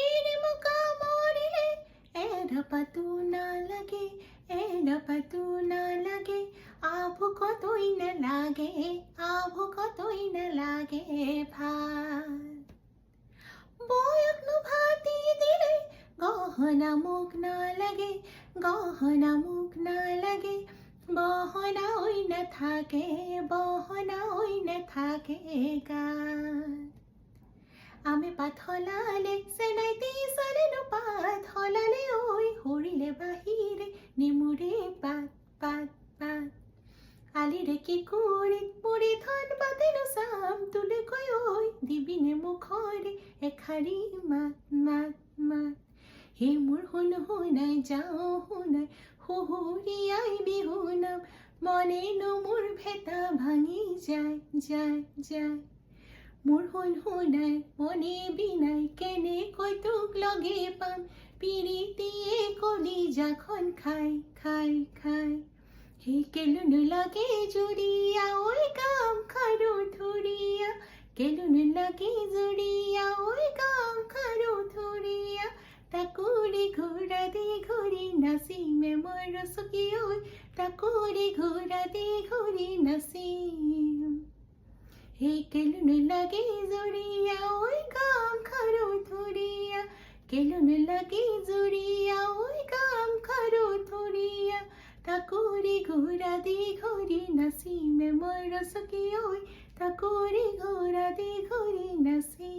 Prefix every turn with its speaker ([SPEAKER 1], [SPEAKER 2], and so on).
[SPEAKER 1] এর মুকা মরিলে এড়াপাতু না লাগে, এড়াপাতু না লাগে, আভু কতই না লাগে, আভু কতই না লাগে ভাত। বয়গ্ন ভাতি দিলে গহনা মুখ না লাগে, গহনা মুখ না লাগে, বহনা ওই না থাকে, বহনা ওই না থাকে গান। আমি পাথলালে সেনাইতে সারেনো পাত হলালে ওই হরিলে বাহিরে নিমুরে পাত পাত পাত। আলিরে কি করে পরে ধন বাতেনো সাম তুলে কই ওই দিবিনে মুখরে এখারি মাত মাত মাত। হে মোর হন হনাই যাও হনাই হুহুরিয়াই বিহুনাম, মনে নো মোর ভেতা ভাঙি যায় যায় যায়। মোর হন হনাই মনে বিনাই কেনে কইতুক লগে পাম, পিরিতিয়ে কলি যখন খাই খাই খাই। হে কেলুন লাগে জুড়িয়া ওই গাম খারো ধরিয়া, কেলুন লাগে জুড়িয়া ওই গাম খারো ধরিয়া। টাকুরে ঘোড়া দে ঘুরি নাসি মে মর সুখী ওই, টাকুরে ঘোড়া দে ঘুরি নাসি। হে কেলুন লাগে জুড়িয়া ওই গাম খারো ধরিয়া, কেলুন লাগে জুড়িয়া ওই গাম খারো ধরিয়া। টাকুরে ঘোড়া দে ঘুরি নাসি মে মর সুখী ওই, টাকুরে ঘোড়া দে ঘুরি নাসি।